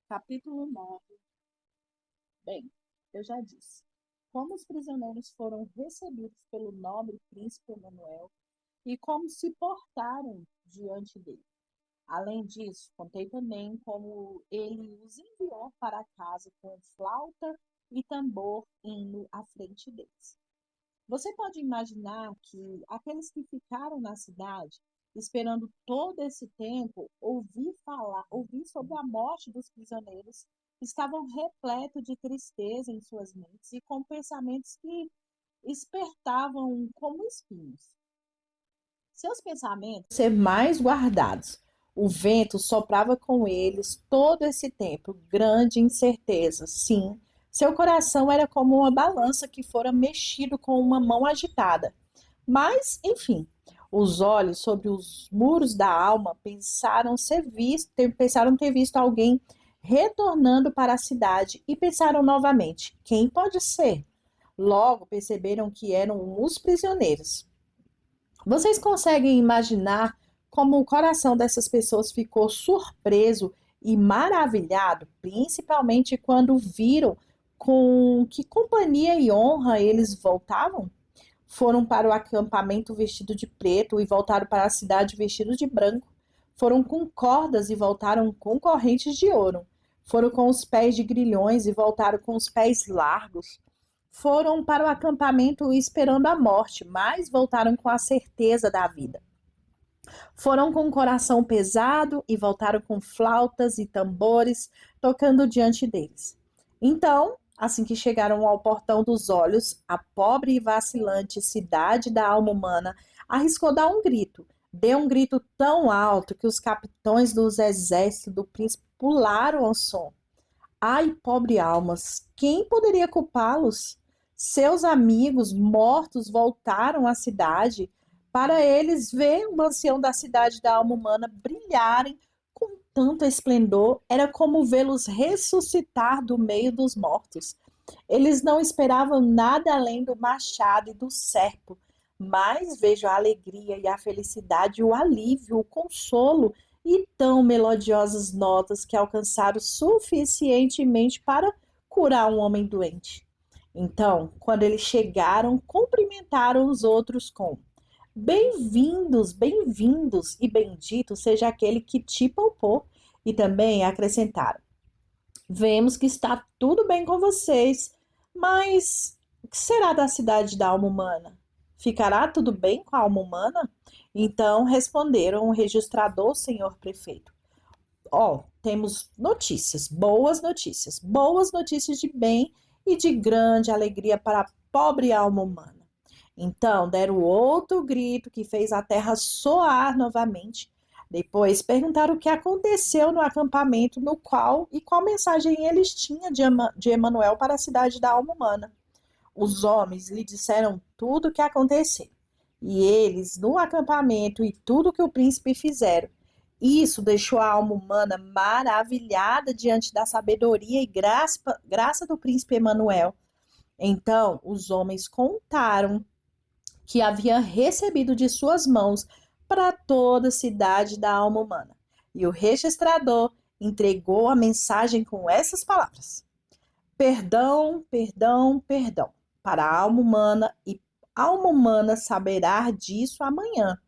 Capítulo 9. Bem, eu já disse. Como os prisioneiros foram recebidos pelo nobre príncipe Emanuel e como se portaram diante dele. Além disso, contei também como ele os enviou para casa com flauta e tambor indo à frente deles. Você pode imaginar que aqueles que ficaram na cidade, esperando todo esse tempo, ouvir sobre a morte dos prisioneiros, estavam repletos de tristeza em suas mentes e com pensamentos que espertavam como espinhos. Seus pensamentos ser mais guardados. O vento soprava com eles todo esse tempo, grande incerteza. Sim, seu coração era como uma balança que fora mexido com uma mão agitada. Mas, enfim, os olhos sobre os muros da alma pensaram ter visto alguém retornando para a cidade e pensaram novamente: quem pode ser? Logo perceberam que eram os prisioneiros. Vocês conseguem imaginar como o coração dessas pessoas ficou surpreso e maravilhado, principalmente quando viram com que companhia e honra eles voltavam? Foram para o acampamento vestido de preto e voltaram para a cidade vestidos de branco. Foram com cordas e voltaram com correntes de ouro. Foram com os pés de grilhões e voltaram com os pés largos. Foram para o acampamento esperando a morte, mas voltaram com a certeza da vida. Foram com o coração pesado e voltaram com flautas e tambores tocando diante deles. Então, assim que chegaram ao portão dos olhos, a pobre e vacilante cidade da alma humana arriscou dar um grito. Deu um grito tão alto que os capitães dos exércitos do príncipe pularam ao som. Ai, pobre almas, quem poderia culpá-los? Seus amigos mortos voltaram à cidade para eles ver o ancião da cidade da alma humana brilharem com tanto esplendor. Era como vê-los ressuscitar do meio dos mortos. Eles não esperavam nada além do machado e do serpo, mas vejo a alegria e a felicidade, o alívio, o consolo e tão melodiosas notas que alcançaram suficientemente para curar um homem doente. Então, quando eles chegaram, cumprimentaram os outros com: bem-vindos, bem-vindos e bendito seja aquele que te poupou. E também acrescentaram: vemos que está tudo bem com vocês, mas o que será da cidade da alma humana? Ficará tudo bem com a alma humana? Então responderam o registrador, senhor prefeito. Ó, temos boas notícias de bem e de grande alegria para a pobre alma humana. Então deram outro grito que fez a terra soar novamente. Depois perguntaram o que aconteceu no acampamento no qual e qual mensagem eles tinham de Emanuel para a cidade da alma humana. Os homens lhe disseram tudo o que aconteceu. E eles, no acampamento e tudo que o príncipe fizeram. Isso deixou a alma humana maravilhada diante da sabedoria e graça do príncipe Emanuel. Então, os homens contaram que havia recebido de suas mãos para toda a cidade da alma humana. E o registrador entregou a mensagem com essas palavras: perdão, perdão, perdão, para a alma humana, e a alma humana saberá disso amanhã.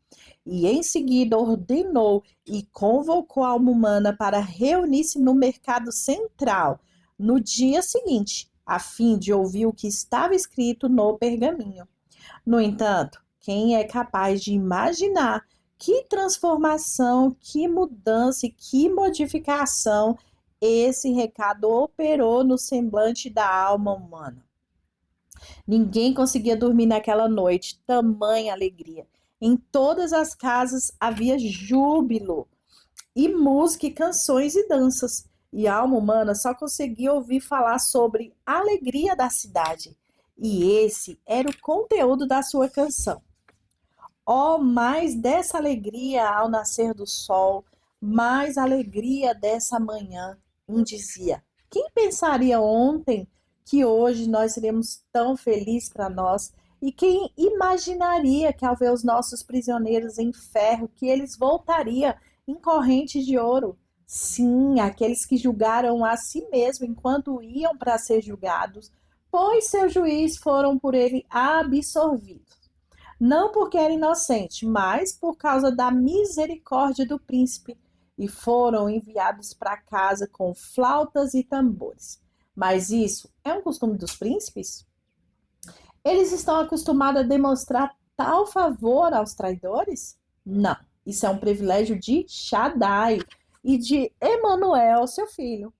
E em seguida ordenou e convocou a alma humana para reunir-se no mercado central no dia seguinte, a fim de ouvir o que estava escrito no pergaminho. No entanto, quem é capaz de imaginar que transformação, que mudança e que modificação esse recado operou no semblante da alma humana? Ninguém conseguia dormir naquela noite, tamanha alegria. Em todas as casas havia júbilo, e música, e canções e danças. E a alma humana só conseguia ouvir falar sobre a alegria da cidade. E esse era o conteúdo da sua canção. Oh, mais dessa alegria ao nascer do sol, mais alegria dessa manhã. Um dizia: quem pensaria ontem que hoje nós seríamos tão felizes para nós? E quem imaginaria que ao ver os nossos prisioneiros em ferro, que eles voltariam em correntes de ouro? Sim, aqueles que julgaram a si mesmo enquanto iam para ser julgados, pois seu juiz foram por ele absorvidos. Não porque era inocente, mas por causa da misericórdia do príncipe, e foram enviados para casa com flautas e tambores. Mas isso é um costume dos príncipes? Eles estão acostumados a demonstrar tal favor aos traidores? Não, isso é um privilégio de Shaddai e de Emanuel, seu filho.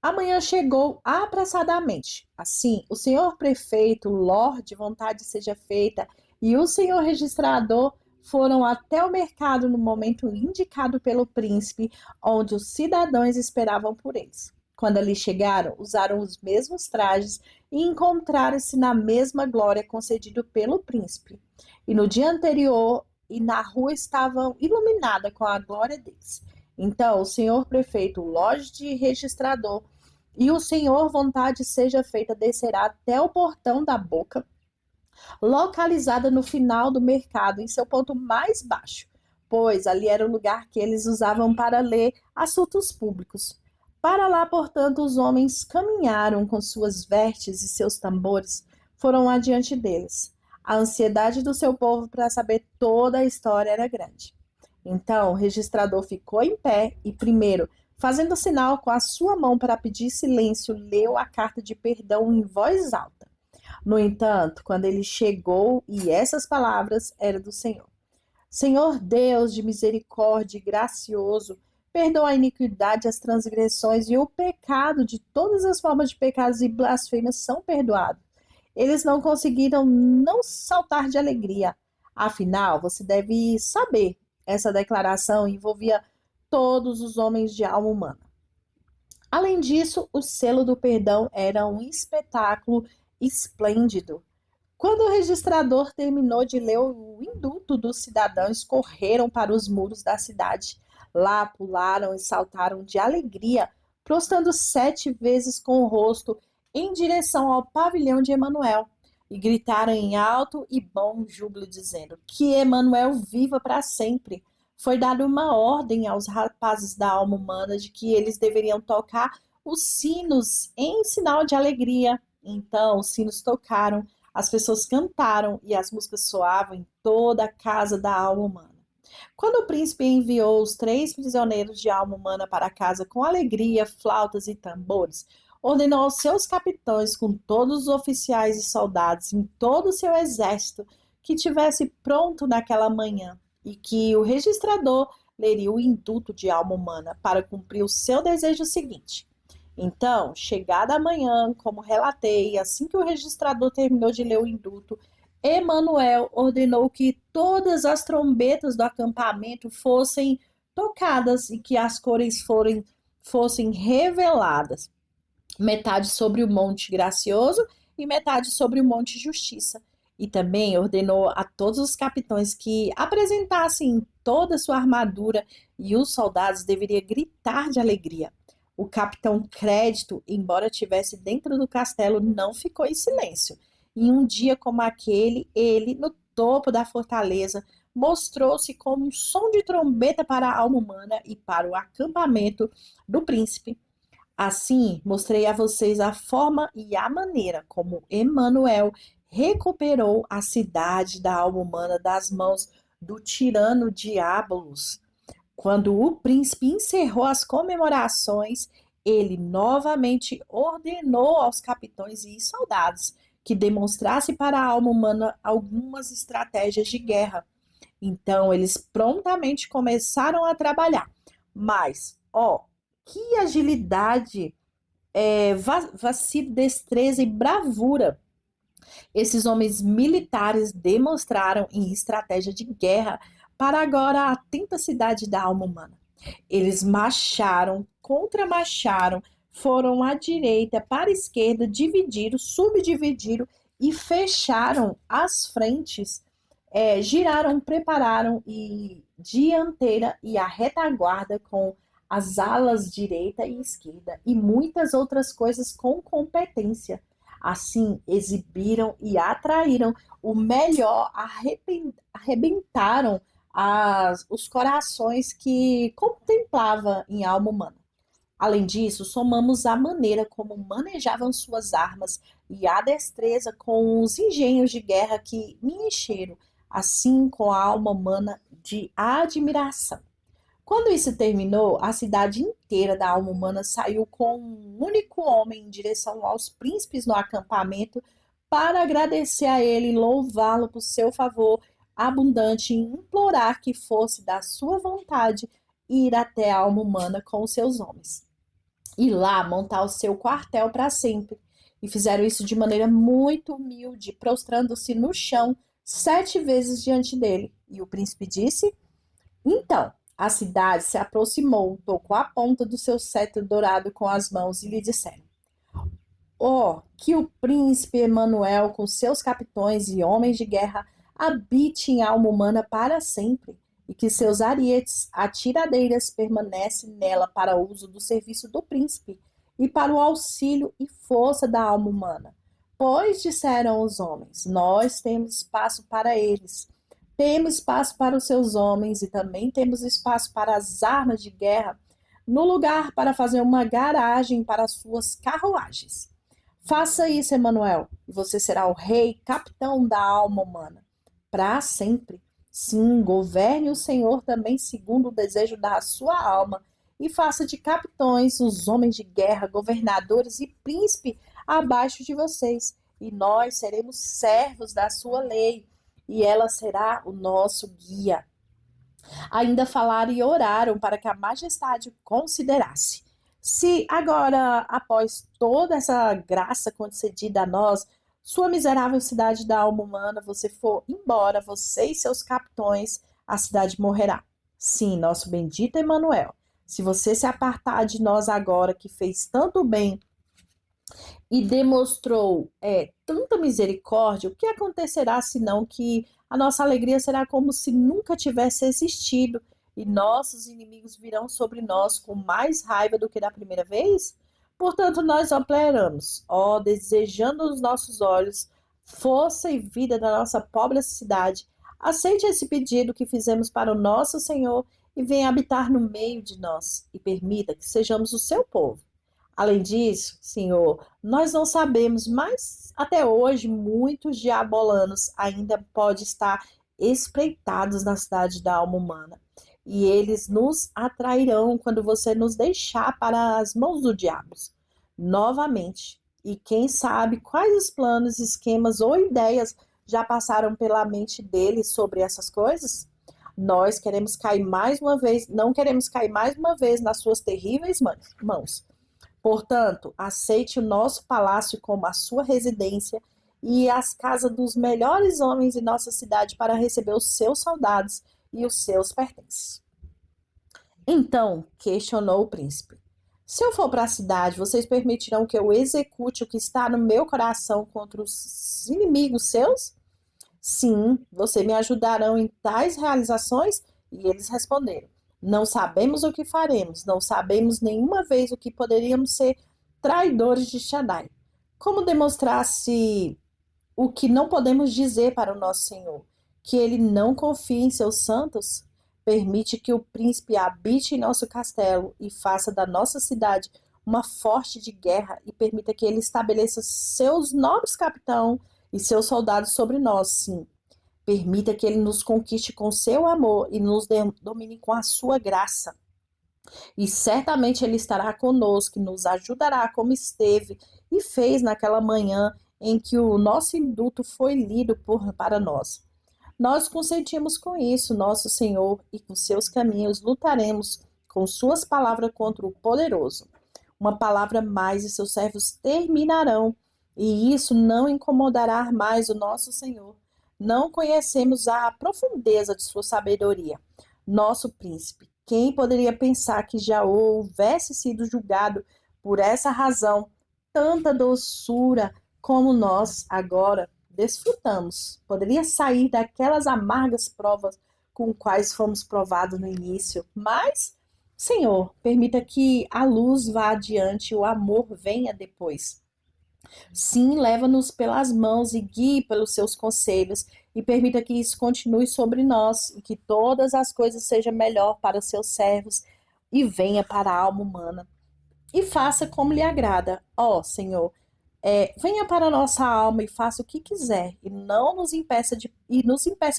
Amanhã chegou apressadamente. Assim, o senhor prefeito, Lorde, vontade seja feita, e o senhor registrador foram até o mercado no momento indicado pelo príncipe, onde os cidadãos esperavam por eles. Quando ali chegaram, usaram os mesmos trajes e encontraram-se na mesma glória concedida pelo príncipe. E no dia anterior, e na rua estavam iluminada com a glória deles. Então, o senhor prefeito, o Lorde registrador, e o Senhor, vontade seja feita, descerá até o portão da boca, localizada no final do mercado, em seu ponto mais baixo, pois ali era o lugar que eles usavam para ler assuntos públicos. Para lá, portanto, os homens caminharam com suas vestes e seus tambores, foram adiante deles. A ansiedade do seu povo para saber toda a história era grande. Então, o registrador ficou em pé e, primeiro, fazendo sinal com a sua mão para pedir silêncio, leu a carta de perdão em voz alta. No entanto, quando ele chegou, e essas palavras eram do Senhor: Senhor Deus de misericórdia e gracioso, perdoa a iniquidade, as transgressões e o pecado de todas as formas de pecados e blasfêmias são perdoados. Eles não conseguiram não saltar de alegria. Afinal, você deve saber, essa declaração envolvia todos os homens de alma humana. Além disso, o selo do perdão era um espetáculo esplêndido. Quando o registrador terminou de ler o indulto dos cidadãos, correram para os muros da cidade. Lá pularam e saltaram de alegria, prostrando 7 vezes com o rosto em direção ao pavilhão de Emanuel, e gritaram em alto e bom júbilo, dizendo: Que Emanuel viva para sempre! Foi dada uma ordem aos rapazes da alma humana de que eles deveriam tocar os sinos em sinal de alegria. Então, os sinos tocaram, as pessoas cantaram e as músicas soavam em toda a casa da alma humana. Quando o príncipe enviou os 3 prisioneiros de alma humana para casa com alegria, flautas e tambores, ordenou aos seus capitães, com todos os oficiais e soldados em todo o seu exército, que tivesse pronto naquela manhã e que o registrador leria o indulto de alma humana para cumprir o seu desejo seguinte. Então, chegada a manhã, como relatei, assim que o registrador terminou de ler o indulto, Emanuel ordenou que todas as trombetas do acampamento fossem tocadas e que as cores fossem reveladas, metade sobre o Monte Gracioso e metade sobre o Monte Justiça. E também ordenou a todos os capitães que apresentassem toda a sua armadura, e os soldados deveriam gritar de alegria. O capitão Crédito, embora estivesse dentro do castelo, não ficou em silêncio. Em um dia como aquele, ele, no topo da fortaleza, mostrou-se como um som de trombeta para a alma humana e para o acampamento do príncipe. Assim, mostrei a vocês a forma e a maneira como Emanuel recuperou a cidade da alma humana das mãos do tirano Diabolos. Quando o príncipe encerrou as comemorações, ele novamente ordenou aos capitães e soldados que demonstrassem para a alma humana algumas estratégias de guerra. Então, eles prontamente começaram a trabalhar. Mas, que agilidade, vacilo, destreza e bravura esses homens militares demonstraram em estratégia de guerra para agora a atenta cidade da alma humana. Eles marcharam, contramarcharam, foram à direita, para a esquerda, dividiram, subdividiram e fecharam as frentes, giraram, prepararam e dianteira e a retaguarda com as alas direita e esquerda e muitas outras coisas com competência. Assim, exibiram e atraíram o melhor, arrebentaram os corações que contemplava em alma humana. Além disso, somamos a maneira como manejavam suas armas e a destreza com os engenhos de guerra que me encheram, assim com a alma humana de admiração. Quando isso terminou, a cidade inteira da alma humana saiu com um único homem em direção aos príncipes no acampamento para agradecer a ele e louvá-lo por seu favor abundante e implorar que fosse da sua vontade ir até a alma humana com os seus homens e lá montar o seu quartel para sempre. E fizeram isso de maneira muito humilde, prostrando-se no chão 7 vezes diante dele. E o príncipe disse: então, a cidade se aproximou, tocou a ponta do seu cetro dourado com as mãos e lhe disseram: oh, que o príncipe Emanuel, com seus capitões e homens de guerra, habite em alma humana para sempre, e que seus arietes, atiradeiras, permanecem nela para uso do serviço do príncipe e para o auxílio e força da alma humana. Pois, disseram os homens, nós temos espaço para eles. Temos espaço para os seus homens e também temos espaço para as armas de guerra, no lugar para fazer uma garagem para as suas carruagens. Faça isso, Emanuel, e você será o rei, capitão da alma humana, para sempre. Sim, governe o Senhor também segundo o desejo da sua alma, e faça de capitões os homens de guerra, governadores e príncipe abaixo de vocês, e nós seremos servos da sua lei, e ela será o nosso guia. Ainda falaram e oraram para que a majestade considerasse. Se agora, após toda essa graça concedida a nós, sua miserável cidade da alma humana, você for embora, você e seus capitões, a cidade morrerá. Sim, nosso bendito Emanuel, se você se apartar de nós agora, que fez tanto bem e demonstrou tanta misericórdia, o que acontecerá senão que a nossa alegria será como se nunca tivesse existido e nossos inimigos virão sobre nós com mais raiva do que da primeira vez? Portanto, nós operamos, ó, desejando os nossos olhos força e vida da nossa pobre cidade. Aceite esse pedido que fizemos para o nosso Senhor e venha habitar no meio de nós e permita que sejamos o seu povo. Além disso, Senhor, nós não sabemos, mas até hoje muitos diabolanos ainda podem estar espreitados na cidade da alma humana. E eles nos atrairão quando você nos deixar para as mãos do diabo. Novamente. E quem sabe quais os planos, esquemas ou ideias já passaram pela mente deles sobre essas coisas? Nós queremos cair mais uma vez, não queremos cair mais uma vez nas suas terríveis mãos. Portanto, aceite o nosso palácio como a sua residência e as casas dos melhores homens em nossa cidade para receber os seus soldados e os seus pertences. Então, questionou o príncipe, se eu for para a cidade, vocês permitirão que eu execute o que está no meu coração contra os inimigos seus? Sim, vocês me ajudarão em tais realizações? E eles responderam, não sabemos o que faremos, não sabemos nenhuma vez o que poderíamos ser traidores de Shaddai. Como demonstrasse o que não podemos dizer para o nosso Senhor? Que ele não confia em seus santos? Permite que o príncipe habite em nosso castelo e faça da nossa cidade uma forte de guerra e permita que ele estabeleça seus nobres capitães e seus soldados sobre nós, sim. Permita que ele nos conquiste com seu amor e nos domine com a sua graça. E certamente ele estará conosco e nos ajudará como esteve e fez naquela manhã em que o nosso indulto foi lido para nós. Nós consentimos com isso, nosso Senhor, e com seus caminhos lutaremos com suas palavras contra o poderoso. Uma palavra mais e seus servos terminarão, e isso não incomodará mais o nosso Senhor. Não conhecemos a profundeza de sua sabedoria. Nosso príncipe, quem poderia pensar que já houvesse sido julgado por essa razão, tanta doçura como nós agora desfrutamos? Poderia sair daquelas amargas provas com quais fomos provados no início, mas, Senhor, permita que a luz vá adiante e o amor venha depois. Sim, leva-nos pelas mãos e guie pelos seus conselhos e permita que isso continue sobre nós e que todas as coisas sejam melhor para os seus servos e venha para a alma humana. E faça como lhe agrada. Ó, Senhor, venha para a nossa alma e faça o que quiser e não nos impeça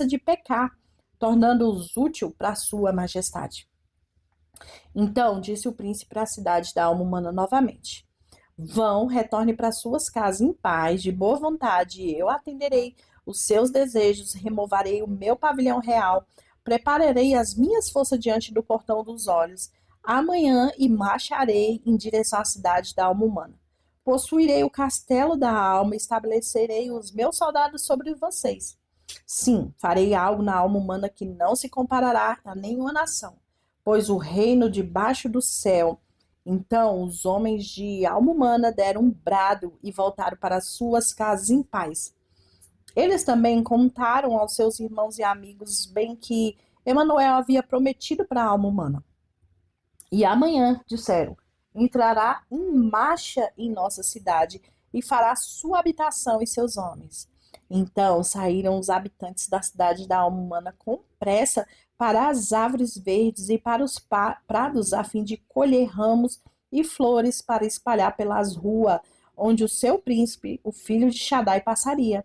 de pecar, tornando-os útil para a sua majestade. Então disse o príncipe à cidade da alma humana novamente: Vão, retorne para suas casas em paz, de boa vontade, e eu atenderei os seus desejos, removerei o meu pavilhão real, prepararei as minhas forças diante do portão dos olhos. Amanhã e marcharei em direção à cidade da alma humana. Possuirei o castelo da alma e estabelecerei os meus soldados sobre vocês. Sim, farei algo na alma humana que não se comparará a nenhuma nação, pois o reino debaixo do céu. Então os homens de alma humana deram um brado e voltaram para suas casas em paz. Eles também contaram aos seus irmãos e amigos bem que Emanuel havia prometido para a alma humana. E amanhã, disseram, entrará em marcha em nossa cidade e fará sua habitação e seus homens. Então saíram os habitantes da cidade da alma humana com pressa para as árvores verdes e para os prados, a fim de colher ramos e flores para espalhar pelas ruas onde o seu príncipe, o filho de Shaddai, passaria.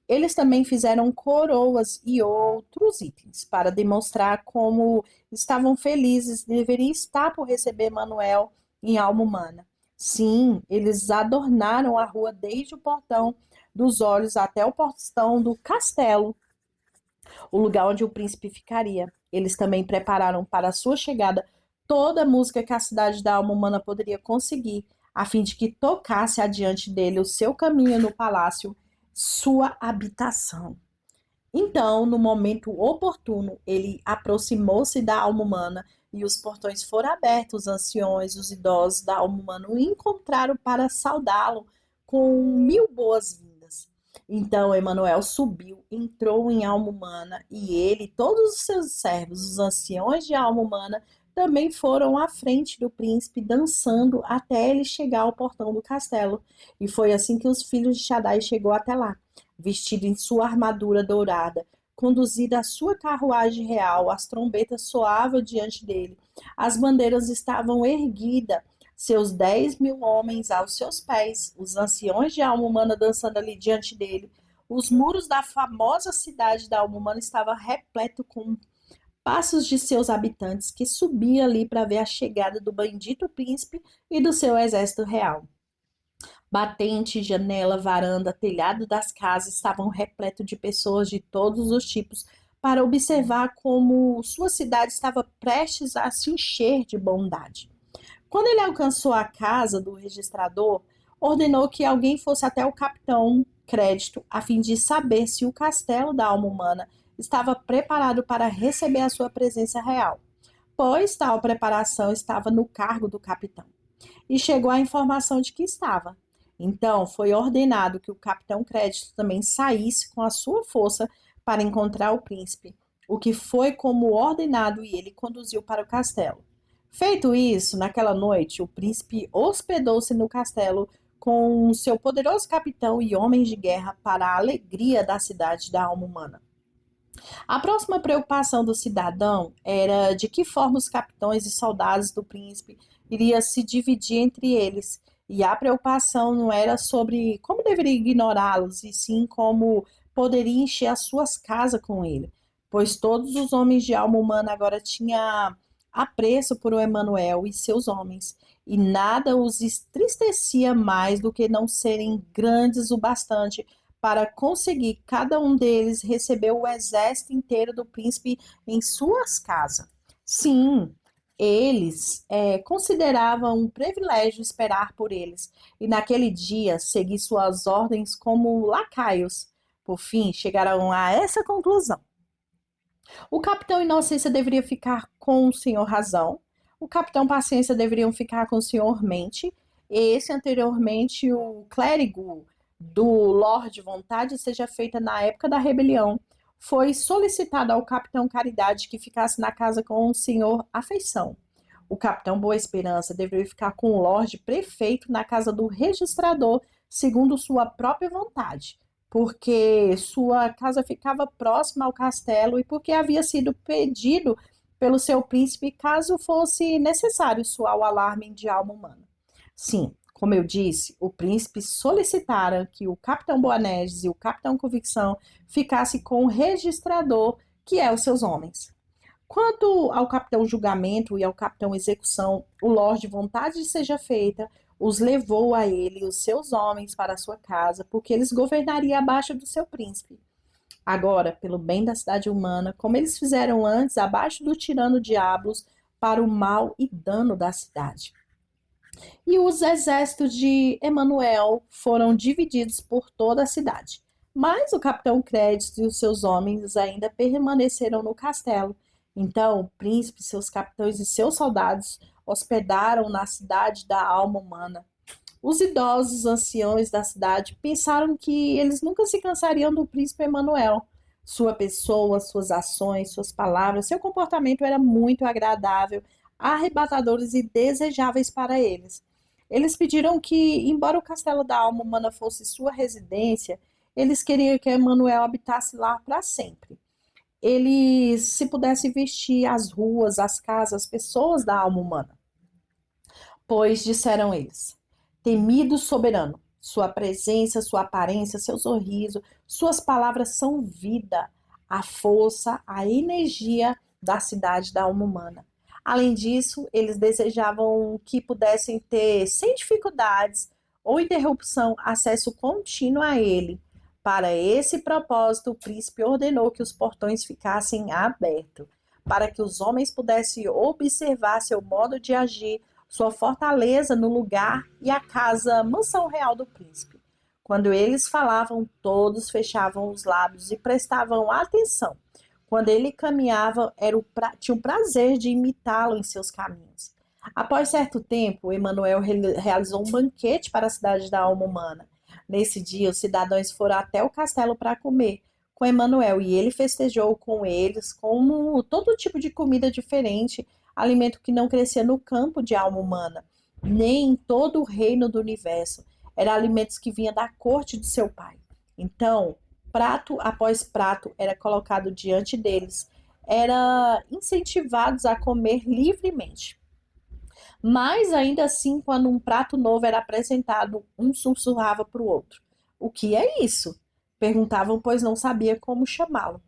Eles também fizeram coroas e outros itens para demonstrar como estavam felizes e deveriam estar por receber Manuel em alma humana. Sim, eles adornaram a rua desde o portão dos olhos até o portão do castelo, o lugar onde o príncipe ficaria. Eles também prepararam para a sua chegada toda a música que a cidade da alma humana poderia conseguir, a fim de que tocasse adiante dele o seu caminho no palácio, sua habitação. Então, no momento oportuno, ele aproximou-se da alma humana e os portões foram abertos. Os anciões, os idosos da alma humana o encontraram para saudá-lo com 1000 boas-vindas. Então, Emanuel subiu, entrou em alma humana e ele, todos os seus servos, os anciões de alma humana, também foram à frente do príncipe, dançando até ele chegar ao portão do castelo. E foi assim que os filhos de Shaddai chegou até lá, vestido em sua armadura dourada, conduzido à sua carruagem real, as trombetas soavam diante dele, as bandeiras estavam erguidas, seus 10.000 homens aos seus pés, os anciões de alma humana dançando ali diante dele. Os muros da famosa cidade da alma humana estavam repletos com passos de seus habitantes que subiam ali para ver a chegada do bendito príncipe e do seu exército real. Batente, janela, varanda, telhado das casas estavam repletos de pessoas de todos os tipos para observar como sua cidade estava prestes a se encher de bondade. Quando ele alcançou a casa do registrador, ordenou que alguém fosse até o capitão Crédito a fim de saber se o castelo da alma humana estava preparado para receber a sua presença real, pois tal preparação estava no cargo do capitão. E chegou a informação de que estava. Então, foi ordenado que o capitão Crédito também saísse com a sua força para encontrar o príncipe, o que foi como ordenado e ele conduziu para o castelo. Feito isso, naquela noite, o príncipe hospedou-se no castelo com seu poderoso capitão e homens de guerra para a alegria da cidade da alma humana. A próxima preocupação do cidadão era de que forma os capitães e soldados do príncipe iriam se dividir entre eles. E a preocupação não era sobre como deveria ignorá-los, e sim como poderia encher as suas casas com ele, pois todos os homens de alma humana agora tinham apreço por Emanuel e seus homens, e nada os entristecia mais do que não serem grandes o bastante para conseguir cada um deles receber o exército inteiro do príncipe em suas casas. Sim, eles consideravam um privilégio esperar por eles, e naquele dia seguir suas ordens como lacaios. Por fim, chegaram a essa conclusão. O capitão Inocência deveria ficar com o senhor Razão, o capitão Paciência deveriam ficar com o senhor Mente, e esse anteriormente o clérigo do Lorde Vontade seja feita na época da rebelião. Foi solicitado ao capitão Caridade que ficasse na casa com o senhor Afeição. O capitão Boa Esperança deveria ficar com o Lorde Prefeito na casa do registrador segundo sua própria vontade, porque sua casa ficava próxima ao castelo e porque havia sido pedido pelo seu príncipe caso fosse necessário soar o alarme de alma humana. Sim, como eu disse, o príncipe solicitara que o capitão Boanerges e o capitão Convicção ficassem com o registrador, que é os seus homens. Quanto ao capitão julgamento e ao capitão execução, o Lorde vontade seja feita, os levou a ele e os seus homens para a sua casa, porque eles governariam abaixo do seu príncipe. Agora, pelo bem da cidade humana, como eles fizeram antes, abaixo do tirano Diablos, para o mal e dano da cidade. E os exércitos de Emanuel foram divididos por toda a cidade. Mas o capitão Crédito e os seus homens ainda permaneceram no castelo. Então, o príncipe, seus capitães e seus soldados hospedaram na cidade da alma humana. Os idosos anciões da cidade pensaram que eles nunca se cansariam do príncipe Emanuel. Sua pessoa, suas ações, suas palavras, seu comportamento era muito agradável, arrebatadores e desejáveis para eles. Eles pediram que, embora o castelo da alma humana fosse sua residência, eles queriam que Emanuel habitasse lá para sempre. Ele se pudesse vestir as ruas, as casas, as pessoas da alma humana. Pois, disseram eles, temido soberano, sua presença, sua aparência, seu sorriso, suas palavras são vida, a força, a energia da cidade da alma humana. Além disso, eles desejavam que pudessem ter, sem dificuldades ou interrupção, acesso contínuo a ele. Para esse propósito, o príncipe ordenou que os portões ficassem abertos, para que os homens pudessem observar seu modo de agir, sua fortaleza no lugar e a casa, mansão real do príncipe. Quando eles falavam, todos fechavam os lábios e prestavam atenção. Quando ele caminhava, tinha o prazer de imitá-lo em seus caminhos. Após certo tempo, Emanuel realizou um banquete para a cidade da alma humana. Nesse dia, os cidadãos foram até o castelo para comer com Emanuel e ele festejou com eles como todo tipo de comida diferente, alimento que não crescia no campo de alma humana, nem em todo o reino do universo. Eram alimentos que vinham da corte de seu pai. Então, prato após prato era colocado diante deles, eram incentivados a comer livremente. Mas ainda assim, quando um prato novo era apresentado, um sussurrava para o outro: "O que é isso?" Perguntavam, pois não sabia como chamá-lo.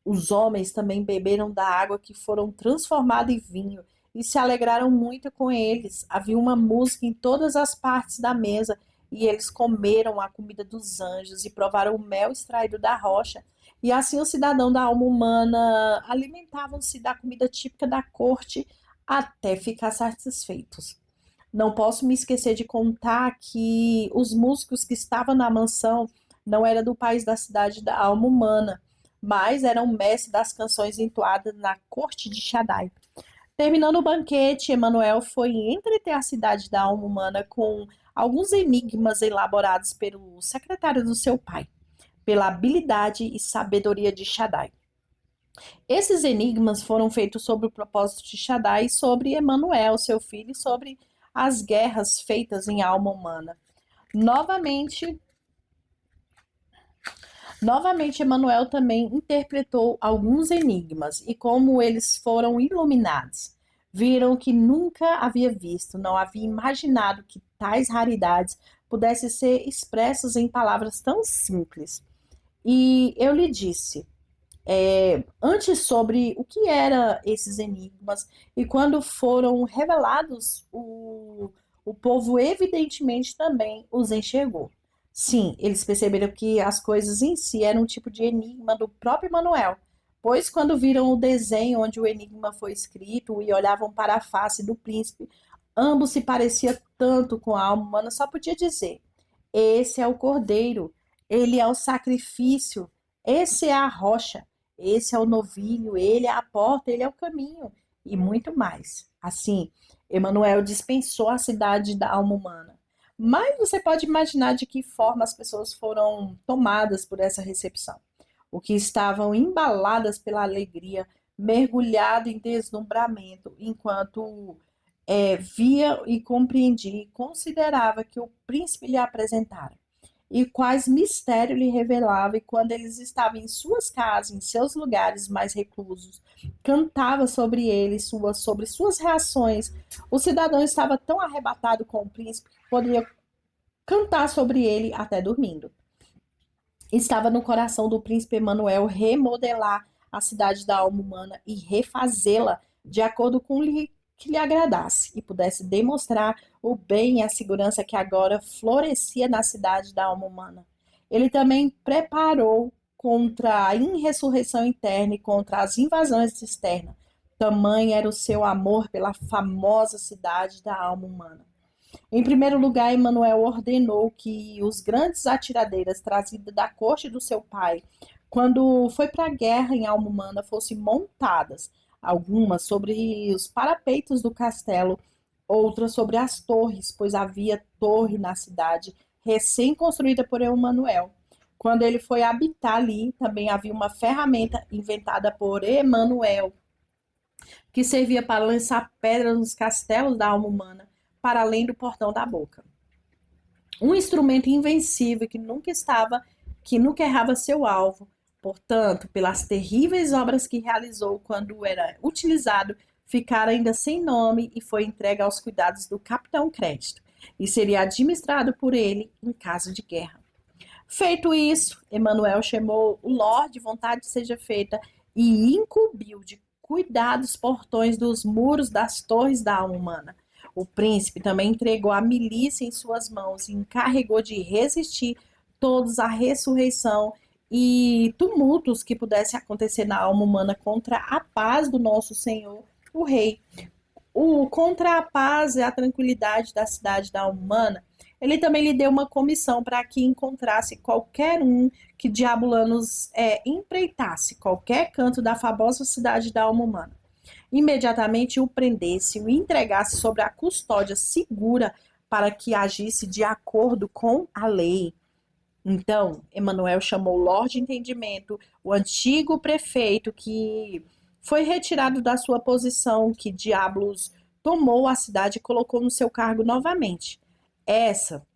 Os homens também beberam da água que foram transformada em vinho e se alegraram muito com eles. Havia uma música em todas as partes da mesa e eles comeram a comida dos anjos e provaram o mel extraído da rocha. E assim os cidadãos da alma humana alimentavam-se da comida típica da corte até ficar satisfeitos. Não posso me esquecer de contar que os músicos que estavam na mansão não eram do país da cidade da alma humana, mas eram mestres das canções entoadas na corte de Shaddai. Terminando o banquete, Emanuel foi entreter a cidade da alma humana com alguns enigmas elaborados pelo secretário do seu pai, pela habilidade e sabedoria de Shaddai. Esses enigmas foram feitos sobre o propósito de Shaddai, sobre Emanuel, seu filho, e sobre as guerras feitas em alma humana. Novamente, Emanuel também interpretou alguns enigmas e como eles foram iluminados. Viram que nunca havia visto, não havia imaginado que tais raridades pudessem ser expressas em palavras tão simples. E eu lhe disse, antes sobre o que eram esses enigmas e quando foram revelados, o povo evidentemente também os enxergou. Sim, eles perceberam que as coisas em si eram um tipo de enigma do próprio Manuel, pois quando viram o desenho onde o enigma foi escrito e olhavam para a face do príncipe, ambos se pareciam tanto com a alma humana, só podia dizer: esse é o cordeiro, ele é o sacrifício, esse é a rocha, esse é o novilho, ele é a porta, ele é o caminho, e muito mais. Assim, Emanuel dispensou a cidade da alma humana. Mas você pode imaginar de que forma as pessoas foram tomadas por essa recepção. O que estavam embaladas pela alegria, mergulhado em deslumbramento, enquanto via e compreendia e considerava que o príncipe lhe apresentara. e quais mistérios lhe revelava, e quando eles estavam em suas casas, em seus lugares mais reclusos, cantava sobre ele, sobre suas reações. O cidadão estava tão arrebatado com o príncipe que poderia cantar sobre ele até dormindo. Estava no coração do príncipe Emanuel remodelar a cidade da alma humana e refazê-la de acordo com que lhe agradasse e pudesse demonstrar o bem e a segurança que agora florescia na cidade da alma humana. Ele também preparou contra a insurreição interna e contra as invasões externas. Tamanho era o seu amor pela famosa cidade da alma humana. Em primeiro lugar, Emanuel ordenou que os grandes atiradeiras trazidas da corte do seu pai, quando foi para a guerra em alma humana, fossem montadas, algumas sobre os parapeitos do castelo, outras sobre as torres, pois havia torre na cidade, recém-construída por Emanuel. Quando ele foi habitar ali, também havia uma ferramenta inventada por Emanuel, que servia para lançar pedras nos castelos da alma humana, para além do portão da boca. Um instrumento invencível que nunca errava seu alvo. Portanto, pelas terríveis obras que realizou quando era utilizado, ficara ainda sem nome e foi entregue aos cuidados do Capitão Crédito, e seria administrado por ele em caso de guerra. Feito isso, Emanuel chamou o Lorde, vontade seja feita, e incumbiu de cuidar dos portões dos muros das torres da alma humana. O príncipe também entregou a milícia em suas mãos e encarregou de resistir todos à ressurreição e tumultos que pudessem acontecer na alma humana contra a paz do nosso Senhor, o Rei. Contra a paz e a tranquilidade da cidade da alma humana, ele também lhe deu uma comissão para que encontrasse qualquer um que Diabulanos empreitasse qualquer canto da famosa cidade da alma humana. Imediatamente o prendesse e o entregasse sobre a custódia segura para que agisse de acordo com a lei. Então, Emanuel chamou o Lorde Entendimento, o antigo prefeito que foi retirado da sua posição, que Diablos tomou a cidade e colocou no seu cargo novamente. Essa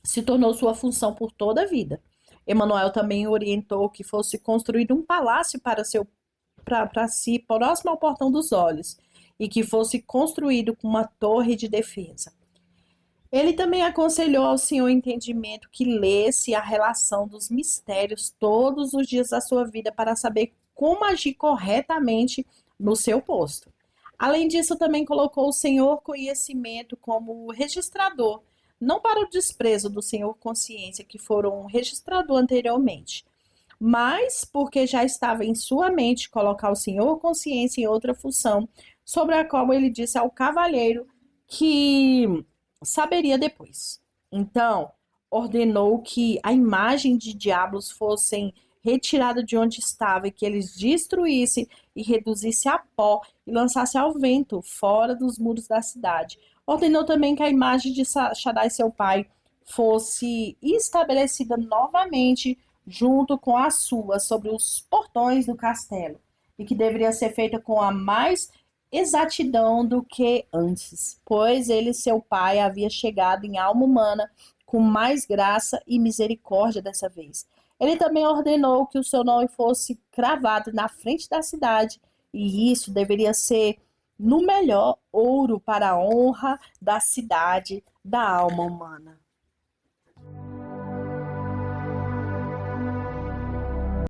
se tornou sua função por toda a vida. Emanuel também orientou que fosse construído um palácio para si, próximo ao Portão dos Olhos, e que fosse construído com uma torre de defesa. Ele também aconselhou ao senhor Entendimento que lesse a relação dos mistérios todos os dias da sua vida para saber como agir corretamente no seu posto. Além disso, também colocou o senhor Conhecimento como registrador, não para o desprezo do senhor Consciência, que foram registrador anteriormente, mas porque já estava em sua mente colocar o senhor Consciência em outra função, sobre a qual ele disse ao cavalheiro que saberia depois. Então, ordenou que a imagem de diabos fossem retirada de onde estava e que eles destruíssem e reduzissem a pó e lançassem ao vento fora dos muros da cidade. Ordenou também que a imagem de Shaddai, seu pai, fosse estabelecida novamente junto com a sua sobre os portões do castelo e que deveria ser feita com a mais exatidão do que antes, pois ele, seu pai, havia chegado em alma humana com mais graça e misericórdia dessa vez. Ele também ordenou que o seu nome fosse cravado na frente da cidade, e isso deveria ser no melhor ouro para a honra da cidade da alma humana.